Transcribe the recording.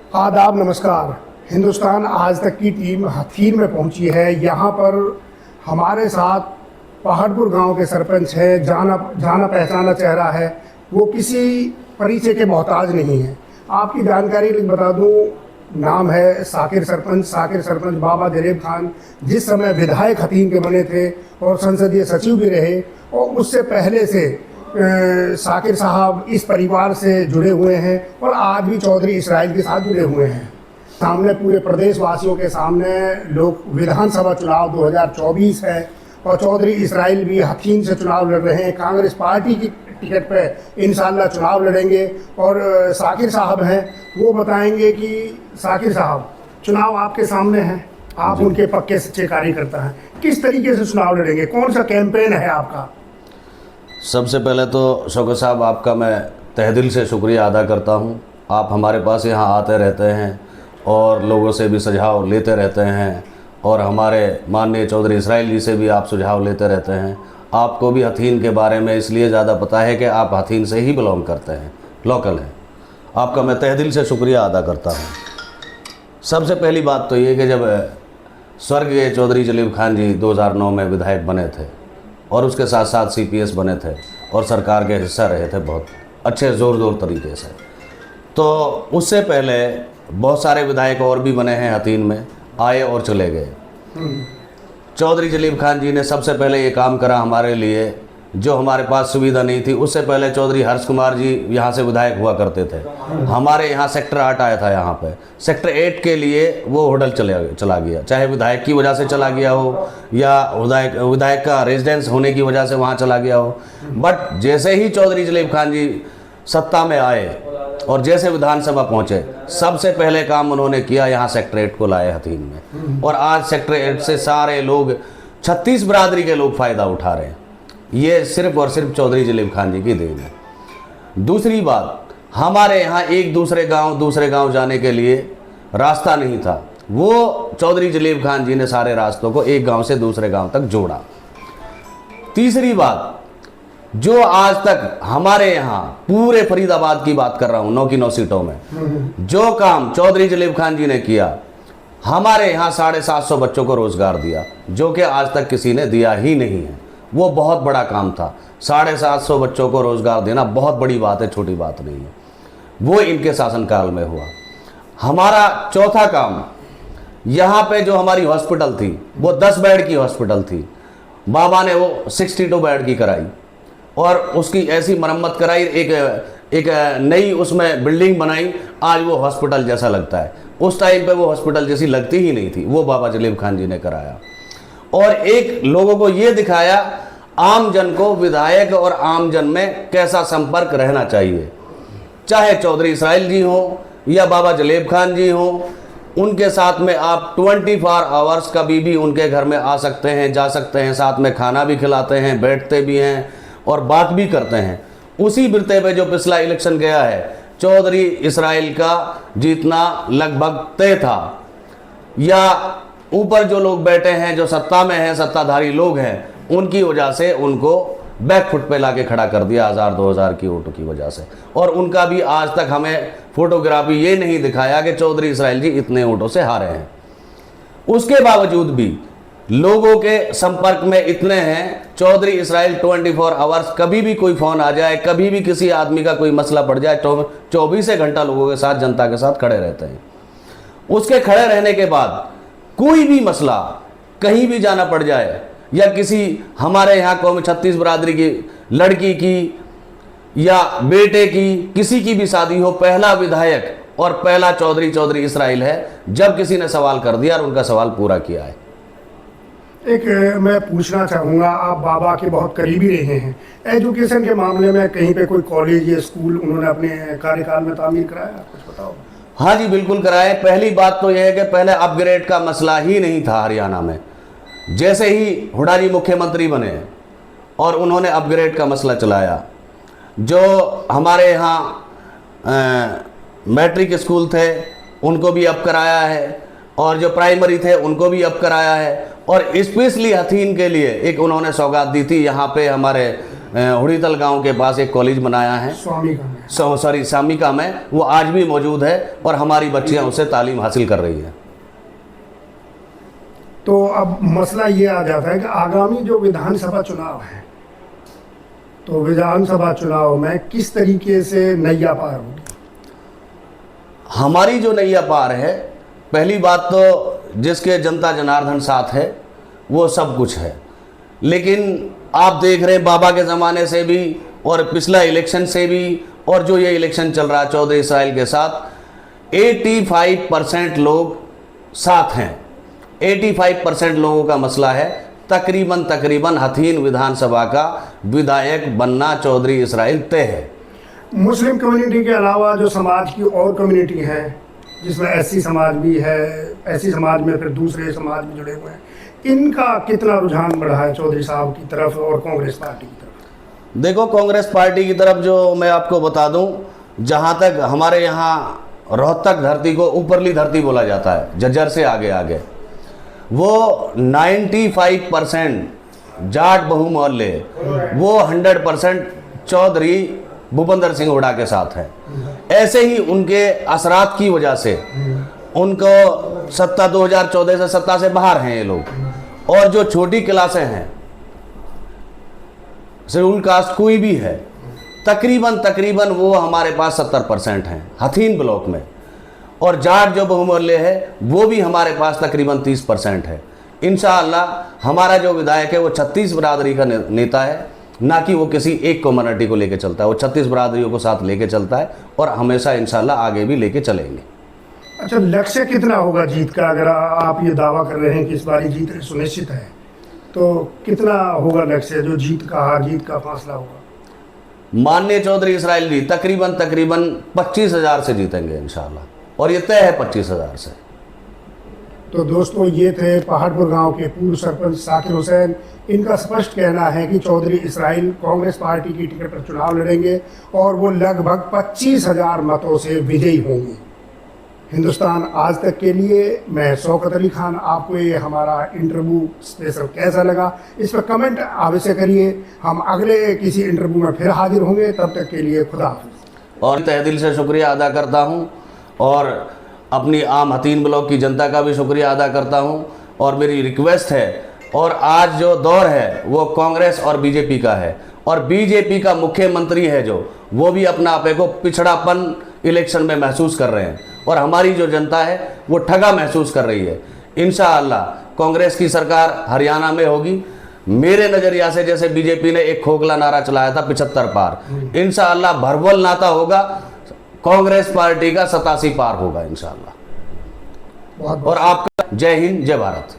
आदाब, नमस्कार। हिंदुस्तान आज तक की टीम हथीन में पहुंची है। यहाँ पर हमारे साथ पहाड़पुर गांव के सरपंच है, जाना पहचाना चेहरा है। वो किसी परिचय के मोहताज नहीं है। आपकी जानकारी बता दूं, नाम है साकिर सरपंच बाबा जलेब खान। जिस समय विधायक हथीन के बने थे और संसदीय सचिव भी रहे, और उससे पहले से साकिर साहब इस परिवार से जुड़े हुए हैं और आज भी चौधरी इसराइल के साथ जुड़े हुए हैं। सामने पूरे प्रदेश वासियों के सामने लोग विधानसभा चुनाव 2024 है और चौधरी इसराइल भी हथीन से चुनाव लड़ रहे हैं। कांग्रेस पार्टी की टिकट पे इंशाल्लाह चुनाव लड़ेंगे और साकिर साहब हैं, वो बताएंगे कि साकिर साहब, चुनाव आपके सामने है, आप उनके पक्के सच्चे कार्यकर्ता हैं, किस तरीके से चुनाव लड़ेंगे, कौन सा कैंपेन है आपका? सबसे पहले तो शौकत साहब, आपका मैं तहे दिल से शुक्रिया अदा करता हूं। आप हमारे पास यहाँ आते रहते हैं और लोगों से भी सुझाव लेते रहते हैं और हमारे माननीय चौधरी इसराइल जी से भी आप सुझाव लेते रहते हैं। आपको भी हथीन के बारे में इसलिए ज़्यादा पता है कि आप हथीन से ही बिलोंग करते हैं, लोकल हैं। आपका मैं तहे दिल से शुक्रिया अदा करता हूँ। सबसे पहली बात तो ये कि जब स्वर्गीय चौधरी जलीब खान जी 2009 में विधायक बने थे और उसके साथ साथ CPS बने थे और सरकार के हिस्सा रहे थे बहुत अच्छे ज़ोर तरीके से, तो उससे पहले बहुत सारे विधायक और भी बने हैं हथीन में, आए और चले गए। चौधरी जलीब खान जी ने सबसे पहले ये काम करा हमारे लिए, जो हमारे पास सुविधा नहीं थी। उससे पहले चौधरी हर्ष कुमार जी यहाँ से विधायक हुआ करते थे। हमारे यहाँ सेक्टर 8 आया था, यहाँ पे सेक्टर 8 के लिए वो होटल चला गया, चाहे विधायक की वजह से चला गया हो या विधायक का रेजिडेंस होने की वजह से वहाँ चला गया हो। बट जैसे ही चौधरी जलीब खान जी सत्ता में आए और जैसे विधानसभा पहुँचे, सबसे पहले काम उन्होंने किया, यहाँ सेक्टर 8 को लाए हथीन में। और आज सेक्टर 8 से सारे लोग 36 बिरादरी के लोग फ़ायदा उठा रहे हैं। ये सिर्फ और सिर्फ चौधरी जलीब खान जी की देन है। दूसरी बात, हमारे यहाँ एक दूसरे गांव जाने के लिए रास्ता नहीं था, वो चौधरी जलीब खान जी ने सारे रास्तों को एक गांव से दूसरे गांव तक जोड़ा। तीसरी बात, जो आज तक हमारे यहाँ पूरे फरीदाबाद की बात कर रहा हूँ, 9 की 9 सीटों में जो काम चौधरी जलीब खान जी ने किया, हमारे यहाँ 750 बच्चों को रोजगार दिया, जो कि आज तक किसी ने दिया ही नहीं है। वो बहुत बड़ा काम था। 750 बच्चों को रोजगार देना बहुत बड़ी बात है, छोटी बात नहीं है। वो इनके शासनकाल में हुआ। हमारा चौथा काम, यहाँ पे जो हमारी हॉस्पिटल थी वो 10 बेड की हॉस्पिटल थी, बाबा ने वो 62 बेड की कराई और उसकी ऐसी मरम्मत कराई, एक नई उसमें बिल्डिंग बनाई। आज वो हॉस्पिटल जैसा लगता है, उस टाइम पे वो हॉस्पिटल जैसी लगती ही नहीं थी, वो बाबा जलीब खान जी ने कराया। और एक लोगों को ये दिखाया आम जन को विधायक और आम जन में कैसा संपर्क रहना चाहिए, चाहे चौधरी इसराइल जी हो या बाबा जलेब खान जी हो, उनके साथ में आप 24 आवर्स कभी भी उनके घर में आ सकते हैं, जा सकते हैं, साथ में खाना भी खिलाते हैं, बैठते भी हैं और बात भी करते हैं। उसी बिरते पे जो पिछला इलेक्शन गया है, चौधरी इसराइल का जीतना लगभग तय था, या ऊपर जो लोग बैठे हैं, जो सत्ता में हैं, सत्ताधारी लोग हैं, उनकी वजह से उनको बैकफुट पे लाके खड़ा कर दिया 1000-2000 की वोटों की वजह से। और उनका भी आज तक हमें फोटोग्राफी ये नहीं दिखाया कि चौधरी इसराइल जी इतने वोटों से हारे हैं। उसके बावजूद भी लोगों के संपर्क में इतने हैं, चौधरी इसराइल 24 आवर्स, कभी भी कोई फोन आ जाए, कभी भी किसी आदमी का कोई मसला पड़ जाए, 24 घंटा लोगों के साथ, जनता के साथ खड़े रहते हैं। उसके खड़े रहने के बाद कोई भी मसला कहीं भी जाना पड़ जाए, या किसी हमारे यहाँ कौम 36 बिरादरी की लड़की की या बेटे की किसी की भी शादी हो, पहला विधायक और पहला चौधरी इसराइल है, जब किसी ने सवाल कर दिया और उनका सवाल पूरा किया है। एक मैं पूछना चाहूँगा, आप बाबा के बहुत करीबी रहे हैं, एजुकेशन के मामले में कहीं पे कोई कॉलेज या स्कूल उन्होंने अपने कार्यकाल में तामीर कराया, कुछ बताओ? हाँ जी, बिल्कुल कराए। पहली बात तो यह है कि पहले अपग्रेड का मसला ही नहीं था हरियाणा में। जैसे ही हुड्डा जी मुख्यमंत्री बने और उन्होंने अपग्रेड का मसला चलाया, जो हमारे यहाँ मैट्रिक स्कूल थे उनको भी अप कराया है और जो प्राइमरी थे उनको भी अप कराया है। और स्पेशली हथीन के लिए एक उन्होंने सौगात दी थी, यहाँ पे हमारे हुड़ीतल गांव के पास एक कॉलेज बनाया है, सामिका में, वो आज भी मौजूद है और हमारी बच्चियां उससे तालीम हासिल कर रही हैं। तो अब मसला ये आ जाता है कि आगामी जो विधानसभा चुनाव है, तो विधानसभा चुनाव में किस तरीके से नैया पार होगी? हमारी जो नैया पार है, पहली बात तो जिसके जनता जनार्दन साथ है वो सब कुछ है। लेकिन आप देख रहे हैं बाबा के ज़माने से भी और पिछला इलेक्शन से भी और जो ये इलेक्शन चल रहा है चौधरी इसराइल के साथ, 85% लोग साथ हैं। 85% लोगों का मसला है। तकरीबन हथीन विधानसभा का विधायक बनना चौधरी इसराइल तय है। मुस्लिम कम्युनिटी के अलावा जो समाज की और कम्युनिटी है, जिसमें एससी समाज भी है, एससी समाज में फिर दूसरे समाज भी जुड़े हुए हैं, इनका कितना रुझान बढ़ा है चौधरी साहब की तरफ और कांग्रेस पार्टी की तरफ? देखो, कांग्रेस पार्टी की तरफ जो मैं आपको बता दूं, जहां तक हमारे यहाँ रोहतक धरती को ऊपरली धरती बोला जाता है, झज्जर से आगे आगे, वो 95% जाट बहु मोहल्ले, वो 100% चौधरी भूपेंद्र सिंह हुड्डा के साथ है। ऐसे ही उनके असरात की वजह से उनको सत्ता 2014 से सत्ता से बाहर हैं ये लोग। और जो छोटी क्लासें हैं, शेड्यूल कास्ट कोई भी है, तकरीबन वो हमारे पास 70% हैं हथीन ब्लॉक में। और जाट जो बहुमूल्य है वो भी हमारे पास तकरीबन 30% है। इंशाअल्लाह हमारा जो विधायक है वो 36 बरादरी का नेता है, ना कि वो किसी एक कम्युनिटी को लेके चलता है। वो 36 बरादरियों को साथ लेके चलता है और हमेशा इंशाअल्लाह आगे भी लेके चलेंगे। अच्छा, लक्ष्य कितना होगा जीत का? अगर आप ये दावा कर रहे हैं कि इस बारी जीत सुनिश्चित है, तो कितना होगा लक्ष्य जो जीत का फासला होगा? माननीय चौधरी इसराइल जी तकरीबन 25,000 से जीतेंगे इंशाअल्लाह, और ये तय है 25,000 से। तो दोस्तों, ये थे पहाड़पुर गांव के पूर्व सरपंच साकिर हुसैन। इनका स्पष्ट कहना है कि चौधरी इसराइल कांग्रेस पार्टी की टिकट पर चुनाव लड़ेंगे और वो लगभग 25,000 मतों से विजयी होंगे। हिंदुस्तान आज तक के लिए मैं शौकत अली खान। आपको ये हमारा इंटरव्यू स्पेशल कैसा लगा, इस पर कमेंट अवश्य करिए। हम अगले किसी इंटरव्यू में फिर हाजिर होंगे। तब तक के लिए खुदा हाफिज़। और तहे दिल से शुक्रिया अदा करता हूँ और अपनी आम हथीन ब्लॉक की जनता का भी शुक्रिया अदा करता हूँ। और मेरी रिक्वेस्ट है, और आज जो दौर है वो कांग्रेस और बीजेपी का है, और बीजेपी का मुख्यमंत्री है जो, वो भी अपना आपे को पिछड़ापन इलेक्शन में महसूस कर रहे हैं और हमारी जो जनता है वो ठगा महसूस कर रही है। इंशाअल्लाह कांग्रेस की सरकार हरियाणा में होगी। मेरे नज़रिया से जैसे बीजेपी ने एक खोखला नारा चलाया था 75 पार, इंशाअल्लाह भरबल नाता होगा, कांग्रेस पार्टी का 87 पार होगा इंशाअल्लाह। और आपका जय हिंद, जय भारत।